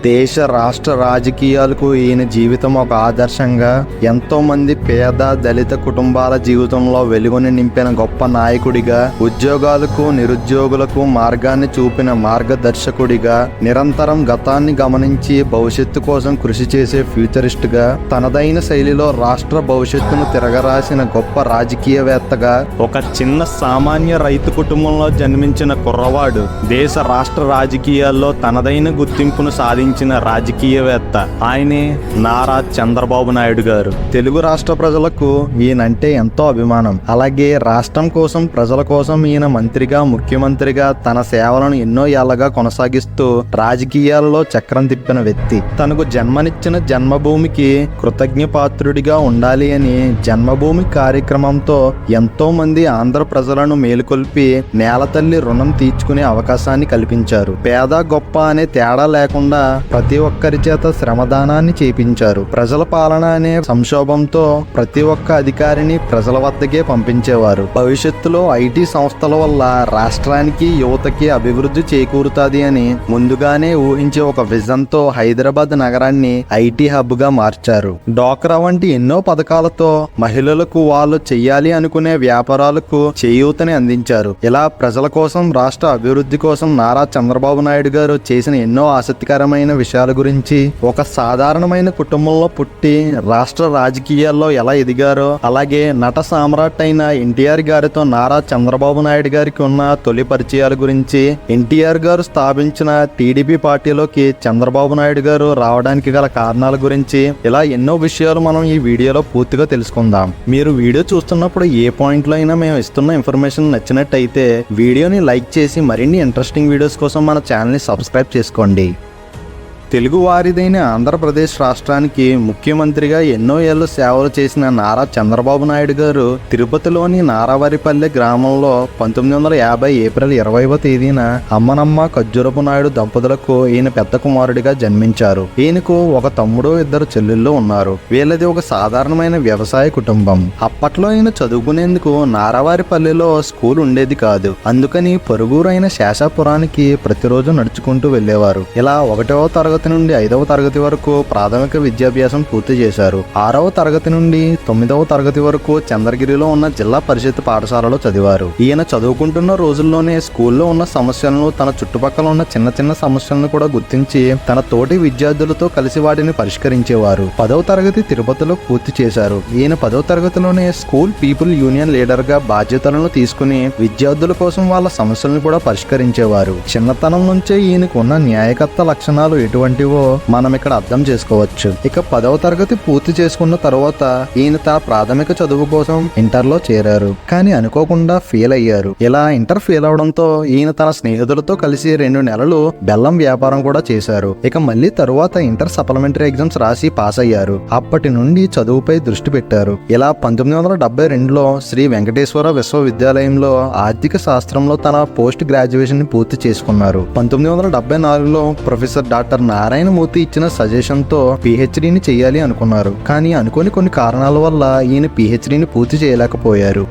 దేశ రాష్ట్ర రాజకీయాలకు ఈయన జీవితం ఒక ఆదర్శంగా, ఎంతో మంది పేద దళిత కుటుంబాల జీవితంలో వెలుగుని నింపిన గొప్ప నాయకుడిగా, ఉద్యోగాలకు నిరుద్యోగులకు మార్గాన్ని చూపిన మార్గదర్శకుడిగా, నిరంతరం గతాన్ని గమనించి భవిష్యత్తు కోసం కృషి చేసే ఫ్యూచరిస్ట్ గా, తనదైన శైలిలో రాష్ట్ర భవిష్యత్తును తిరగరాసిన గొప్ప రాజకీయవేత్తగా, ఒక చిన్న సామాన్య రైతు కుటుంబంలో జన్మించిన కుర్రవాడు దేశ రాష్ట్ర రాజకీయాల్లో తనదైన గుర్తింపును సాధించిన రాజకీయవేత్త ఆయనే నారా చంద్రబాబు నాయుడు గారు. తెలుగు రాష్ట్ర ప్రజలకు ఈయనంటే ఎంతో అభిమానం. అలాగే రాష్ట్రం కోసం, ప్రజల కోసం ఈయన మంత్రిగా, ముఖ్యమంత్రిగా తన సేవలను ఎన్నో ఏళ్లగా కొనసాగిస్తూ రాజకీయాల్లో చక్రం తిప్పిన వ్యక్తి. తనకు జన్మనిచ్చిన జన్మభూమికి కృతజ్ఞపాత్రుడిగా ఉండాలి అని జన్మభూమి కార్యక్రమంతో ఎంతో మంది ఆంధ్ర ప్రజలను మేలుకొల్పి నేలతల్లి రుణం తీర్చుకునే అవకాశాన్ని కల్పించారు. పేద గొప్ప అనే తేడా లేకుండా ప్రతి ఒక్కరి చేత శ్రమదానాన్ని చేపించారు. ప్రజల పాలన అనే సంక్షోభంతో ప్రతి ఒక్క అధికారిని ప్రజల వద్దకే పంపించేవారు. భవిష్యత్తులో ఐటీ సంస్థల వల్ల రాష్ట్రానికి, యువతకి అభివృద్ధి చేకూరుతుంది అని ముందుగానే ఊహించే ఒక విజన్ తో హైదరాబాద్ నగరాన్ని ఐటీ హబ్ గా మార్చారు. డ్వాక్రా వంటి ఎన్నో పథకాలతో మహిళలకు వాళ్ళు చెయ్యాలి అనుకునే వ్యాపారాలకు చేయూతని అందించారు. ఇలా ప్రజల కోసం, రాష్ట్ర అభివృద్ధి కోసం నారా చంద్రబాబు నాయుడు గారు చేసిన ఎన్నో ఆసక్తికరమైన విషయాల గురించి, ఒక సాధారణమైన కుటుంబంలో పుట్టి రాష్ట్ర రాజకీయాల్లో ఎలా ఎదిగారో, అలాగే నట సామ్రాట్ అయిన ఎన్టీఆర్ గారితో నారా చంద్రబాబు నాయుడు గారికి ఉన్న తొలి పరిచయాల గురించి, ఎన్టీఆర్ గారు స్థాపించిన టీడీపీ పార్టీలోకి చంద్రబాబు నాయుడు గారు రావడానికి గల కారణాల గురించి, ఇలా ఎన్నో విషయాలు మనం ఈ వీడియోలో పూర్తిగా తెలుసుకుందాం. మీరు వీడియో చూస్తున్నప్పుడు ఏ పాయింట్ లో అయినా మేము ఇస్తున్న ఇన్ఫర్మేషన్ నచ్చినట్టయితే వీడియోని లైక్ చేసి మరిన్ని ఇంట్రెస్టింగ్ వీడియోస్ కోసం మన ఛానల్ని సబ్స్క్రైబ్ చేసుకోండి. తెలుగు వారిదైన ఆంధ్రప్రదేశ్ రాష్ట్రానికి ముఖ్యమంత్రిగా ఎన్నో ఏళ్ళు సేవలు చేసిన నారా చంద్రబాబు నాయుడు గారు తిరుపతిలోని నారావారిపల్లె గ్రామంలో 1950 ఏప్రిల్ 20వ తేదీన అమ్మనమ్మ ఖర్జూరపు నాయుడు దంపతులకు ఈయన పెద్ద కుమారుడిగా జన్మించారు. ఈయనకు ఒక తమ్ముడు, 2 చెల్లెళ్ళు ఉన్నారు. వీళ్ళది ఒక సాధారణమైన వ్యవసాయ కుటుంబం. అప్పట్లో ఈయన చదువుకునేందుకు నారావారిపల్లెలో స్కూల్ ఉండేది కాదు. అందుకని పొరుగురైన శేషాపురానికి ప్రతిరోజు నడుచుకుంటూ వెళ్లేవారు. ఇలా 1వ తరగతి నుండి 5వ తరగతి వరకు ప్రాథమిక విద్యాభ్యాసం పూర్తి చేశారు. 6వ తరగతి నుండి 9వ తరగతి వరకు చంద్రగిరిలో ఉన్న జిల్లా పరిషత్ పాఠశాలలో చదివారు. ఈయన చదువుకుంటున్న రోజుల్లోనే స్కూల్లో ఉన్న సమస్యలను, తన చుట్టుపక్కల ఉన్న చిన్న చిన్న సమస్యలను కూడా గుర్తించి తన తోటి విద్యార్థులతో కలిసి వాటిని పరిష్కరించేవారు. 10వ తరగతి తిరుపతిలో పూర్తి చేశారు. ఈయన 10వ తరగతిలోనే స్కూల్ పీపుల్ యూనియన్ లీడర్ గా బాధ్యతలను తీసుకుని విద్యార్థుల కోసం వాళ్ళ సమస్యలను కూడా పరిష్కరించేవారు. చిన్నతనం నుంచే ఈయనకు ఉన్న న్యాయకర్త లక్షణాలు ఎటువంటివో మనం ఇక్కడ అర్థం చేసుకోవచ్చు. ఇక 10వ తరగతి పూర్తి చేసుకున్న తర్వాత ఈయన తన ప్రాథమిక చదువు కోసం ఇంటర్లో చేరారు. కానీ అనుకోకుండా ఫెయిల్ అయ్యారు. ఇలా ఇంటర్ ఫెయిల్ అవడంతో ఈయన తన స్నేహితులతో కలిసి 2 నెలలు బెల్లం వ్యాపారం కూడా చేశారు. ఇక మళ్ళీ తరువాత ఇంటర్ సప్లిమెంటరీ ఎగ్జామ్స్ రాసి పాస్ అయ్యారు. అప్పటి నుండి చదువుపై దృష్టి పెట్టారు. ఇలా 1972లో శ్రీ వెంకటేశ్వర విశ్వవిద్యాలయంలో ఆర్థిక శాస్త్రంలో తన పోస్ట్ గ్రాడ్యుయేషన్ ని పూర్తి చేసుకున్నారు. 1974లో ప్రొఫెసర్ డాక్టర్ నారాయణమూర్తి ఇచ్చిన సజెషన్ తో పిహెచ్డీని చేయాలి అనుకున్నారు. కానీ అనుకోని కొన్ని కారణాల వల్ల ఈయన పిహెచ్డీని పూర్తి చేయలేకపోయారు.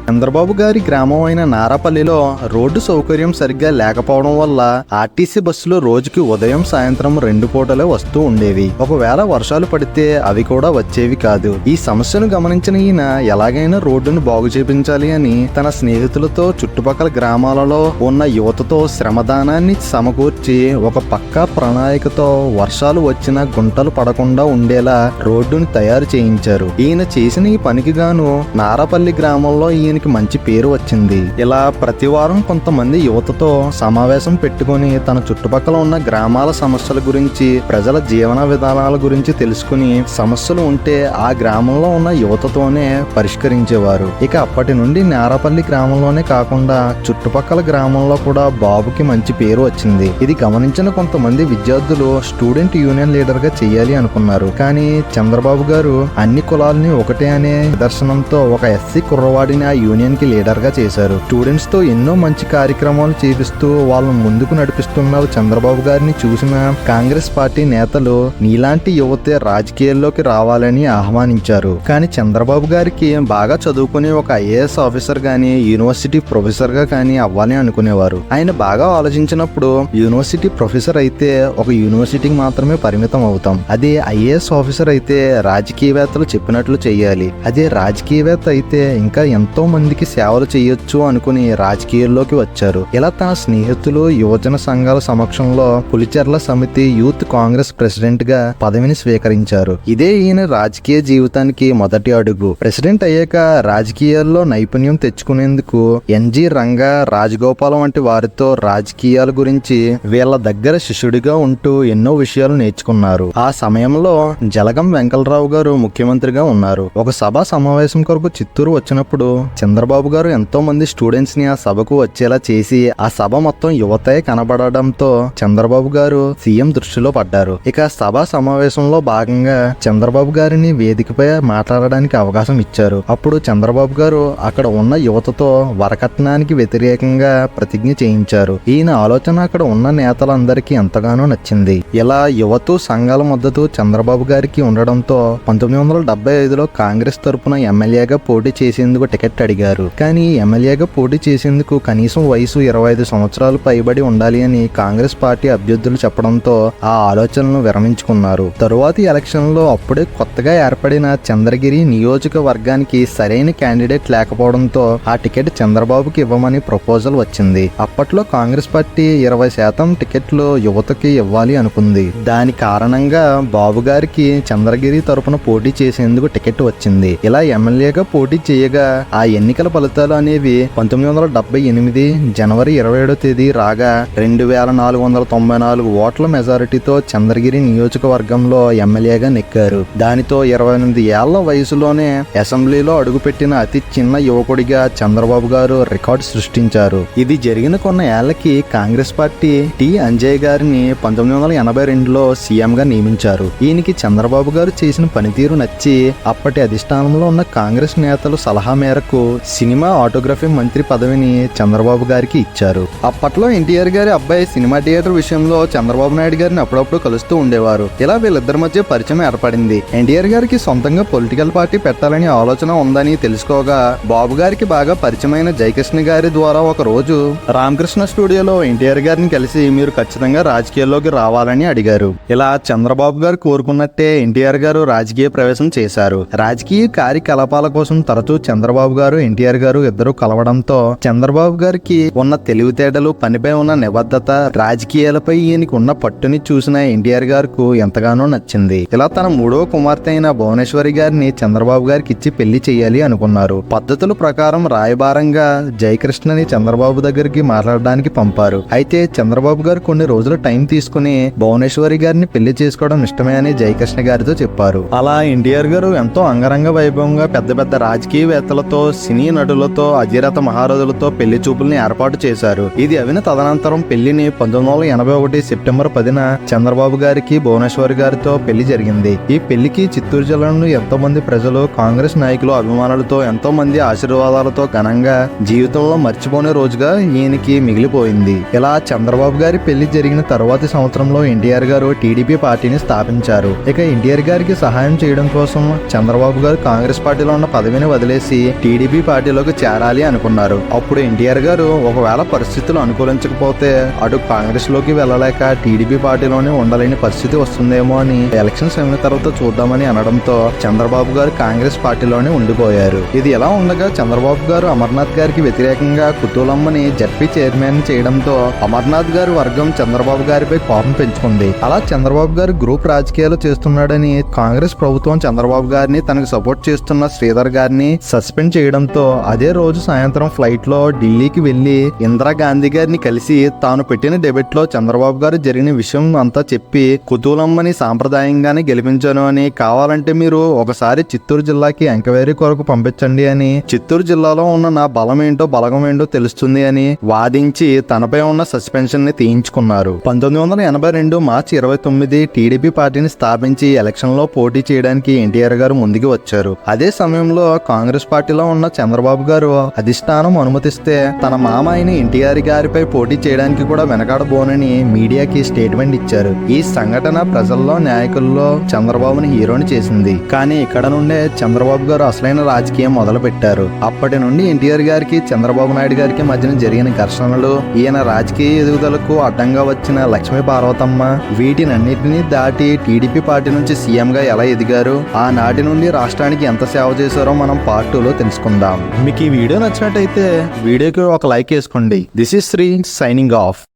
చంద్రబాబు గారి గ్రామం అయిన నారాపల్లిలో రోడ్డు సౌకర్యం సరిగ్గా లేకపోవడం వల్ల ఆర్టీసీ బస్సులు రోజుకి ఉదయం, సాయంత్రం 2 పూటలే వస్తూ ఉండేవి. ఒకవేళ వర్షాలు పడితే అవి కూడా వచ్చేవి కాదు. ఈ సమస్యను గమనించిన ఈయన ఎలాగైనా రోడ్డును బాగు చేపించాలి అని తన స్నేహితులతో చుట్టుపక్కల గ్రామాలలో ఉన్న యువతతో శ్రమదానాన్ని సమకూర్చి ఒక పక్కా ప్రణాళికతో వర్షాలు వచ్చినా గుంటలు పడకుండా ఉండేలా రోడ్డును తయారు చేయించారు. ఈయన చేసిన ఈ పనికి గాను నారాపల్లి గ్రామంలో ఈయన మంచి పేరు వచ్చింది. ఇలా ప్రతి వారం కొంతమంది యువతతో సమావేశం పెట్టుకుని తన చుట్టుపక్కల ఉన్న గ్రామాల సమస్యల గురించి, ప్రజల జీవన విధానాల గురించి తెలుసుకుని సమస్యలు ఉంటే ఆ గ్రామంలో ఉన్న యువతతోనే పరిష్కరించేవారు. ఇక అప్పటి నుండి నారాపల్లి గ్రామంలోనే కాకుండా చుట్టుపక్కల గ్రామంలో కూడా బాబుకి మంచి పేరు వచ్చింది. ఇది గమనించిన కొంతమంది విద్యార్థులు స్టూడెంట్ యూనియన్ లీడర్ గా చేయాలి అనుకున్నారు. కానీ చంద్రబాబు గారు అన్ని కులాలని ఒకటే అనే దర్శనంతో ఒక ఎస్సీ కుర్రవాడిని ఆ యూనియన్ కి లీడర్ గా చేశారు. స్టూడెంట్స్ తో ఎన్నో మంచి కార్యక్రమాలు చేపిస్తూ వాళ్ళని ముందుకు నడిపిస్తున్న చంద్రబాబు గారిని చూసిన కాంగ్రెస్ పార్టీ నేతలు నీలాంటి యువతే రాజకీయాల్లోకి రావాలని ఆహ్వానించారు. కానీ చంద్రబాబు గారికి బాగా చదువుకునే ఒక ఐఏఎస్ ఆఫీసర్ గాని యూనివర్సిటీ ప్రొఫెసర్ గా కానీ అవ్వాలి అనుకునేవారు. ఆయన బాగా ఆలోచించినప్పుడు యూనివర్సిటీ ప్రొఫెసర్ అయితే ఒక యూనివర్సిటీకి మాత్రమే పరిమితం అవుతాం, అదే ఐఏఎస్ ఆఫీసర్ అయితే రాజకీయవేత్తలు చెప్పినట్లు చెయ్యాలి, అదే రాజకీయవేత్త అయితే ఇంకా ఎంతో మందికి సేవలు చేయొచ్చు అనుకుని రాజకీయాల్లోకి వచ్చారు. ఇలా తన స్నేహితులు యువజన సంఘాల సమక్షంలో పులిచెర్ల సమితి యూత్ కాంగ్రెస్ ప్రెసిడెంట్ గా పదవిని స్వీకరించారు. ఇదే ఈయన రాజకీయ జీవితానికి మొదటి అడుగు. ప్రెసిడెంట్ అయ్యాక రాజకీయాల్లో నైపుణ్యం తెచ్చుకునేందుకు ఎన్జి రంగా, రాజగోపాలం వంటి వారితో రాజకీయాల గురించి వీళ్ళ దగ్గర శిష్యుడిగా ఉంటూ ఎన్నో విషయాలు నేర్చుకున్నారు. ఆ సమయంలో జలగం వెంకటరావు గారు ముఖ్యమంత్రిగా ఉన్నారు. ఒక సభా సమావేశం కొరకు చిత్తూరు వచ్చినప్పుడు చంద్రబాబు గారు ఎంతో మంది స్టూడెంట్స్ ని ఆ సభకు వచ్చేలా చేసి ఆ సభ మొత్తం యువతే కనబడడంతో చంద్రబాబు గారు సీఎం దృష్టిలో పడ్డారు. ఇక సభా సమావేశంలో భాగంగా చంద్రబాబు గారిని వేదికపై మాట్లాడడానికి అవకాశం ఇచ్చారు. అప్పుడు చంద్రబాబు గారు అక్కడ ఉన్న యువతతో వరకట్నానికి వ్యతిరేకంగా ప్రతిజ్ఞ చేయించారు. ఈయన ఆలోచన అక్కడ ఉన్న నేతలందరికీ ఎంతగానో నచ్చింది. ఇలా యువత సంఘాల మద్దతు చంద్రబాబు గారికి ఉండడంతో 1975లో కాంగ్రెస్ తరపున ఎమ్మెల్యేగా పోటీ చేసేందుకు టికెట్ అడిగారు. కానీ ఎమ్మెల్యేగా పోటీ చేసేందుకు కనీసం వయసు 25 సంవత్సరాలు పైబడి ఉండాలి అని కాంగ్రెస్ పార్టీ అభ్యర్థులు చెప్పడంతో ఆ ఆలోచనను విరమించుకున్నారు. తరువాతి ఎలక్షన్ లో అప్పుడే కొత్తగా ఏర్పడిన చంద్రగిరి నియోజకవర్గానికి సరైన క్యాండిడేట్ లేకపోవడంతో ఆ టికెట్ చంద్రబాబుకి ఇవ్వమని ప్రపోజల్ వచ్చింది. అప్పట్లో కాంగ్రెస్ పార్టీ 20% టికెట్లు యువతకి ఇవ్వాలి అనుకుంది. దాని కారణంగా బాబు గారికి చంద్రగిరి తరపున పోటీ చేసేందుకు టికెట్ వచ్చింది. ఇలా ఎమ్మెల్యేగా పోటీ చేయగా ఆ ఎన్నికల ఫలితాలు అనేవి 1978 జనవరి 27వ తేదీ రాగా 2494 ఓట్ల మెజారిటీతో చంద్రగిరి నియోజకవర్గంలో ఎమ్మెల్యేగా నెక్కారు. దానితో 28 ఏళ్ల వయసులోనే అసెంబ్లీలో అడుగుపెట్టిన అతి చిన్న యువకుడిగా చంద్రబాబు గారు రికార్డు సృష్టించారు. ఇది జరిగిన కొన్ని ఏళ్లకి కాంగ్రెస్ పార్టీ టి అంజయ్ గారిని 1982లో సీఎం గా నియమించారు. ఈయనకి చంద్రబాబు గారు చేసిన పనితీరు నచ్చి అప్పటి అధిష్టానంలో ఉన్న కాంగ్రెస్ నేతలు సలహా మేరకు సినిమా ఆటోగ్రఫీ మంత్రి పదవిని చంద్రబాబు గారికి ఇచ్చారు. అప్పట్లో ఎన్టీఆర్ గారి అబ్బాయి సినిమా థియేటర్ విషయంలో చంద్రబాబు నాయుడు గారిని అప్పుడప్పుడు కలుస్తూ ఉండేవారు. ఇలా వీళ్ళిద్దరి మధ్య పరిచయం ఏర్పడింది. ఎన్టీఆర్ గారికి సొంతంగా పొలిటికల్ పార్టీ పెట్టాలని ఆలోచన ఉందని తెలుసుకోగా బాబు గారికి బాగా పరిచయమైన జయకృష్ణ గారి ద్వారా ఒక రోజు రామకృష్ణ స్టూడియోలో ఎన్టీఆర్ గారిని కలిసి మీరు ఖచ్చితంగా రాజకీయాల్లోకి రావాలని అడిగారు. ఇలా చంద్రబాబు గారు కోరుకున్నట్టే ఎన్టీఆర్ గారు రాజకీయ ప్రవేశం చేశారు. రాజకీయ కార్యకలాపాల కోసం తరచూ చంద్రబాబు గారు ఎన్టీఆర్ గారు ఇద్దరు కలవడంతో చంద్రబాబు గారికి ఉన్న తెలివితేటలు, పనిపై ఉన్న నిబద్ధత, రాజకీయాలపై ఈయనకి ఉన్న పట్టుని చూసిన ఎన్టీఆర్ గారికి ఎంతగానో నచ్చింది. ఇలా తన మూడో కుమార్తె అయిన భువనేశ్వరి గారిని చంద్రబాబు గారికి ఇచ్చి పెళ్లి చేయాలి అనుకున్నారు. పద్ధతుల ప్రకారం రాయబారంగా జయకృష్ణని చంద్రబాబు దగ్గరికి మాట్లాడడానికి పంపారు. అయితే చంద్రబాబు గారు కొన్ని రోజులు టైం తీసుకుని భువనేశ్వరి గారిని పెళ్లి చేసుకోవడం ఇష్టమే అని జయకృష్ణ గారితో చెప్పారు. అలా ఎన్టీఆర్ గారు ఎంతో అంగరంగ వైభవంగా పెద్ద పెద్ద రాజకీయవేత్తలతో, సినీ నటులతో, అధిరథ మహారాజులతో పెళ్లి చూపుల్ని ఏర్పాటు చేశారు. ఇది అవిన తదనంతరం పెళ్లిని 1981 సెప్టెంబర్ 10న చంద్రబాబు గారికి భువనేశ్వరి గారితో పెళ్లి జరిగింది. ఈ పెళ్లికి చిత్తూరు జిల్లాలో ఎంతో మంది ప్రజలు, కాంగ్రెస్ నాయకులు, అభిమానులతో, ఎంతో మంది ఆశీర్వాదాలతో ఘనంగా జీవితంలో మర్చిపోని రోజుగా ఈయనకి మిగిలిపోయింది. ఇలా చంద్రబాబు గారి పెళ్లి జరిగిన తరువాతి సంవత్సరంలో ఎన్టీఆర్ గారు టీడీపీ పార్టీని స్థాపించారు. ఇక ఎన్టీఆర్ గారికి సహాయం చేయడం కోసం చంద్రబాబు గారు కాంగ్రెస్ పార్టీలో ఉన్న పదవిని వదిలేసి టీడీపీ పార్టీలోకి చేరాలి అనుకున్నారు. అప్పుడు ఎన్టీఆర్ గారు ఒకవేళ పరిస్థితులు అనుకూలించకపోతే అటు కాంగ్రెస్ లోకి వెళ్ళలేక టీడీపీ పార్టీలోనే ఉండలేని పరిస్థితి వస్తుందేమో అని ఎలక్షన్స్ అయిన తర్వాత చూద్దామని అనడంతో చంద్రబాబు గారు కాంగ్రెస్ పార్టీలోనే ఉండిపోయారు. ఇది ఎలా ఉండగా చంద్రబాబు గారు అమర్నాథ్ గారికి వ్యతిరేకంగా కుతూలమ్మని జడ్పీ చైర్మన్ చేయడంతో అమర్నాథ్ గారి వర్గం చంద్రబాబు గారిపై కోపం పెంచుకుంది. అలా చంద్రబాబు గారు గ్రూప్ రాజకీయాలు చేస్తున్నాడని కాంగ్రెస్ ప్రభుత్వం చంద్రబాబు గారిని తనకు సపోర్ట్ చేస్తున్న శ్రీధర్ గారిని సస్పెండ్ చేయడంతో అదే రోజు సాయంత్రం ఫ్లైట్ లో ఢిల్లీకి వెళ్లి ఇందిరాగాంధీ గారిని కలిసి తాను పెట్టిన డెబేట్ లో చంద్రబాబు గారు జరిగిన విషయం అంతా చెప్పి కుతూలమ్మని సాంప్రదాయంగానే గెలిపించాను అని, కావాలంటే మీరు ఒకసారి చిత్తూరు జిల్లాకి ఎంక్వైరీ కొరకు పంపించండి అని, చిత్తూరు జిల్లాలో ఉన్న నా బలం ఏంటో బలగం ఏంటో తెలుస్తుంది అని వాదించి తనపై ఉన్న సస్పెన్షన్ ని తీయించుకున్నారు. 1982 మార్చి 29 టీడీపీ పార్టీని స్థాపించి ఎలక్షన్ లో పోటీ చేయడానికి ఎన్టీఆర్ గారు ముందుకు వచ్చారు. అదే సమయంలో కాంగ్రెస్ పార్టీలో ఉన్న చంద్రబాబు గారు అధిష్టానం అనుమతిస్తే తన మామ అయిన ఎన్టీఆర్ గారిపై పోటీ చేయడానికి కూడా వెనకాడబోనని మీడియాకి స్టేట్మెంట్ ఇచ్చారు. ఈ సంఘటన ప్రజల్లో నాయకుల్లో చంద్రబాబుని హీరోని చేసింది. కానీ ఇక్కడ నుండే చంద్రబాబు గారు అసలైన రాజకీయం మొదలు పెట్టారు. అప్పటి నుండి ఎన్టీఆర్ గారికి చంద్రబాబు నాయుడు గారికి మధ్యన జరిగిన ఘర్షణలు, ఈయన రాజకీయ ఎదుగుదలకు అడ్డంగా వచ్చిన లక్ష్మీ పార్వతమ్మ, వీటినన్నిటినీ దాటి టీడీపీ పార్టీ నుంచి సీఎం గా ఎలా ఎదిగారు, ఆనాటి నుండి రాష్ట్రానికి ఎంత సేవ చేశారో మనం పార్ట్ 2లో తెలుసుకుందాం. మీకు ఈ వీడియో నచ్చినట్టయితే వీడియోకి ఒక లైక్ వేసుకోండి. This is Shri signing of.